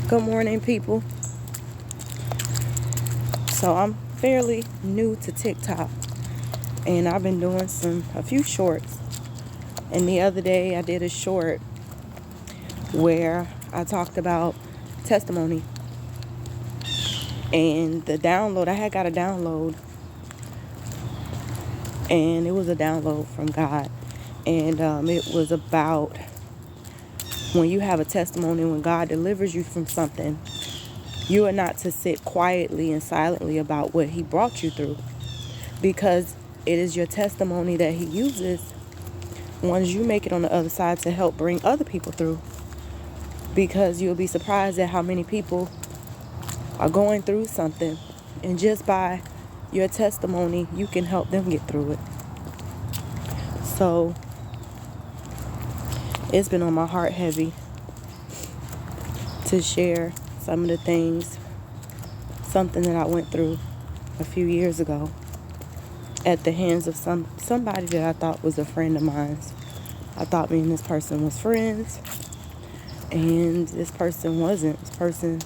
Good morning, people. So I'm fairly new to TikTok, and I've been doing a few shorts. And the other day I did a short where I talked about testimony, and the download, I had got a download, and it was a download from God. And it was about when you have a testimony, when God delivers you from something, you are not to sit quietly and silently about what he brought you through, because it is your testimony that he uses once you make it on the other side to help bring other people through. Because you'll be surprised at how many people are going through something, and just by your testimony you can help them get through it. So it's been on my heart heavy to share some of the things, something that I went through a few years ago at the hands of somebody that I thought was a friend of mine. I thought me and this person was friends, and this person wasn't. This person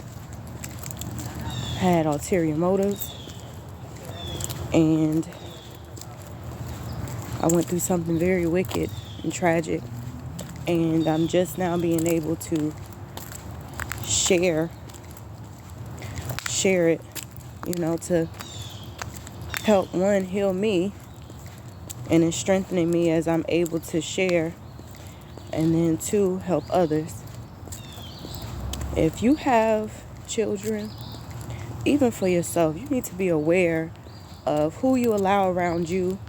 had ulterior motives, and I went through something very wicked and tragic, and I'm just now being able to share it, to help one heal me, and it's strengthening me as I'm able to share, and then two, help others. If you have children, even for yourself, you need to be aware of who you allow around you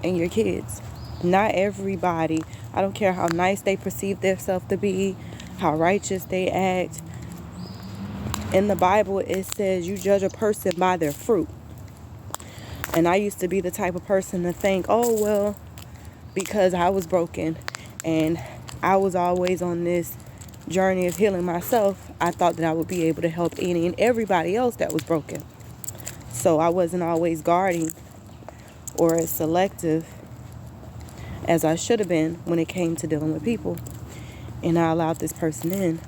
and your kids. Not everybody, I don't care how nice they perceive themselves to be, how righteous they act. In the Bible, it says you judge a person by their fruit. And I used to be the type of person to think, oh, well, because I was broken and I was always on this journey of healing myself, I thought that I would be able to help any and everybody else that was broken. So I wasn't always guarding or as selective as I should have been when it came to dealing with people. And I allowed this person in.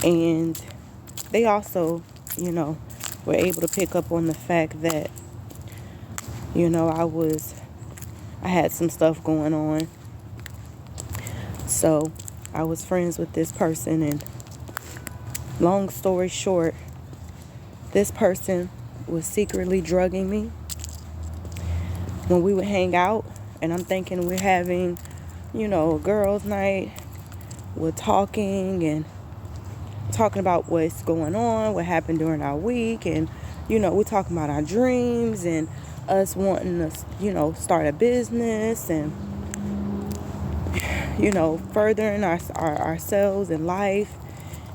And they also, were able to pick up on the fact that, I had some stuff going on. So I was friends with this person, and long story short, this person was secretly drugging me when we would hang out. And I'm thinking we're having, a girls' night. We're talking about what's going on, what happened during our week. And, we're talking about our dreams and us wanting to, start a business and, furthering ourselves in life.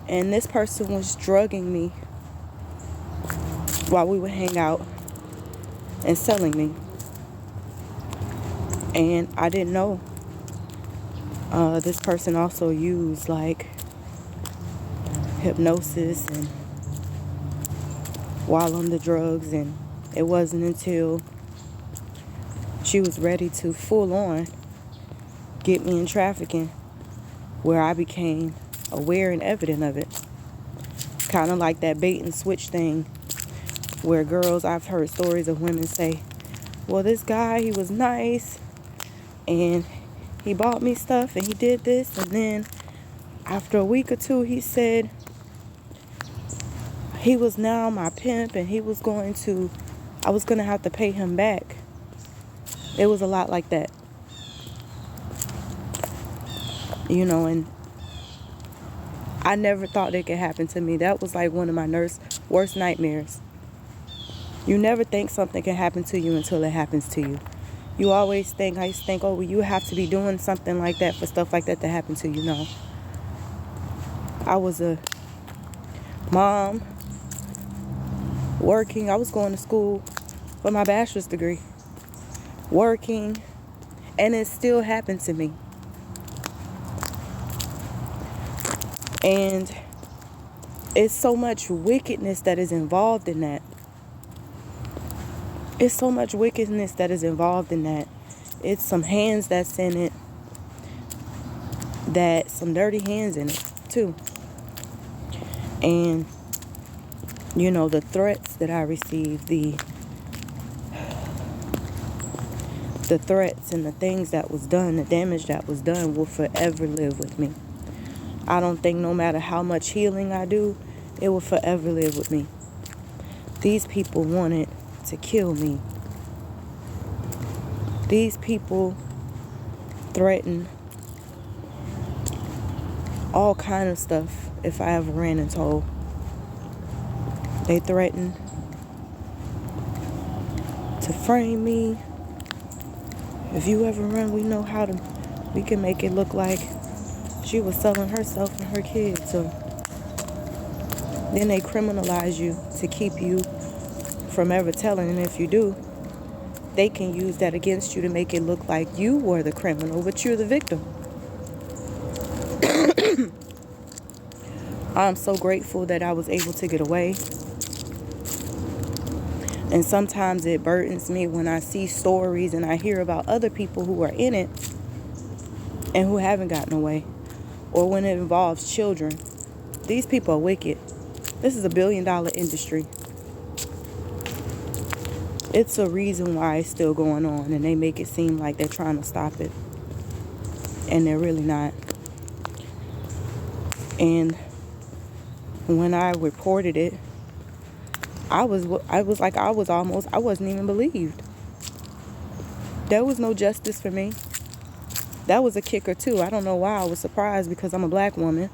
And this person was drugging me while we would hang out and selling me. And I didn't know. This person also used hypnosis and while on the drugs, and it wasn't until she was ready to full on get me in trafficking where I became aware and evident of it. Kind of like that bait and switch thing where girls, I've heard stories of women say, well, this guy, he was nice and he bought me stuff and he did this, and then after a week or two he said he was now my pimp and I was going to have to pay him back. It was a lot like that. And I never thought it could happen to me. That was like one of my worst nightmares. You never think something can happen to you until it happens to you. I used to think, oh, well, you have to be doing something like that for stuff like that to happen to you. No. I was a mom, working. I was going to school for my bachelor's degree, working, and it still happened to me. And it's so much wickedness that is involved in that. It's so much wickedness that is involved in that. It's some hands that's in it, some dirty hands in it too. And, you know, the threats that I received, the threats and the things that was done, the damage that was done will forever live with me. I don't think no matter how much healing I do, it will forever live with me. These people wanted to kill me. These people threatened all kind of stuff if I ever ran and told. They threatened to frame me. If you ever run, we can make it look like she was selling herself and her kids. Or then they criminalize you to keep you from ever telling. And if you do, they can use that against you to make it look like you were the criminal, but you're the victim. I'm so grateful that I was able to get away. And sometimes it burdens me when I see stories and I hear about other people who are in it and who haven't gotten away. Or when it involves children. These people are wicked. This is $1 billion industry. It's a reason why it's still going on, and they make it seem like they're trying to stop it. And they're really not. And when I reported it, I wasn't even believed. There was no justice for me. That was a kicker too. I don't know why I was surprised, because I'm a black woman.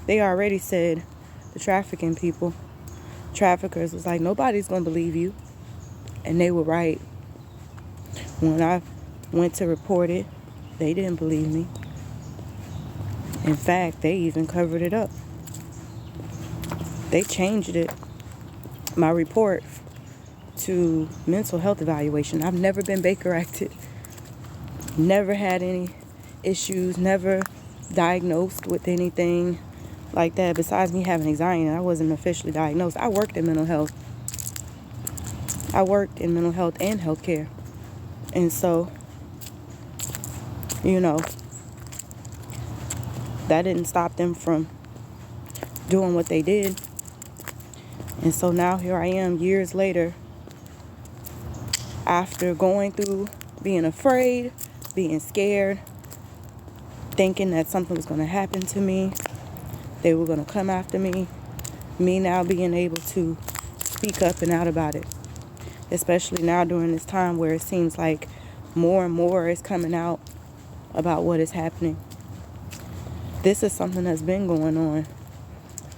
They already said, the traffickers was like, nobody's gonna believe you. And they were right. When I went to report it, they didn't believe me. In fact, they even covered it up. They changed it, my report, to mental health evaluation. I've never been Baker acted. Never had any issues. Never diagnosed with anything like that. Besides me having anxiety, I wasn't officially diagnosed. I worked in mental health. I worked in mental health and healthcare. And so, you know, that didn't stop them from doing what they did. And so now here I am years later, after going through being afraid, being scared, thinking that something was going to happen to me, they were going to come after me now being able to speak up and out about it. Especially now during this time where it seems like more and more is coming out about what is happening. This is something that's been going on,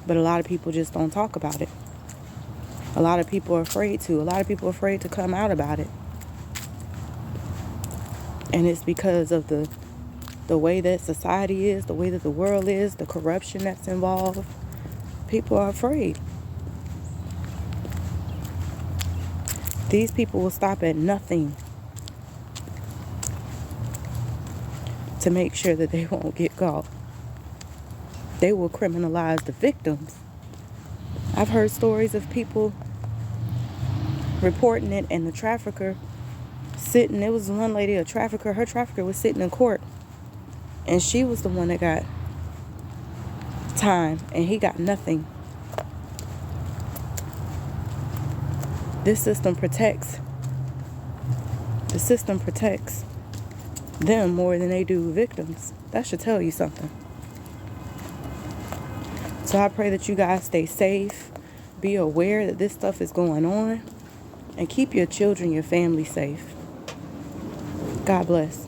but a lot of people just don't talk about it. A lot of people are afraid to. A lot of people are afraid to come out about it. And it's because of the way that society is, the way that the world is, the corruption that's involved. People are afraid. These people will stop at nothing to make sure that they won't get caught. They will criminalize the victims. I've heard stories of people reporting it and the trafficker sitting. There was one lady, her trafficker was sitting in court, and she was the one that got time and he got nothing. This system protects them more than they do victims. That should tell you something. So I pray that you guys stay safe, be aware that this stuff is going on, and keep your children, your family safe. God bless.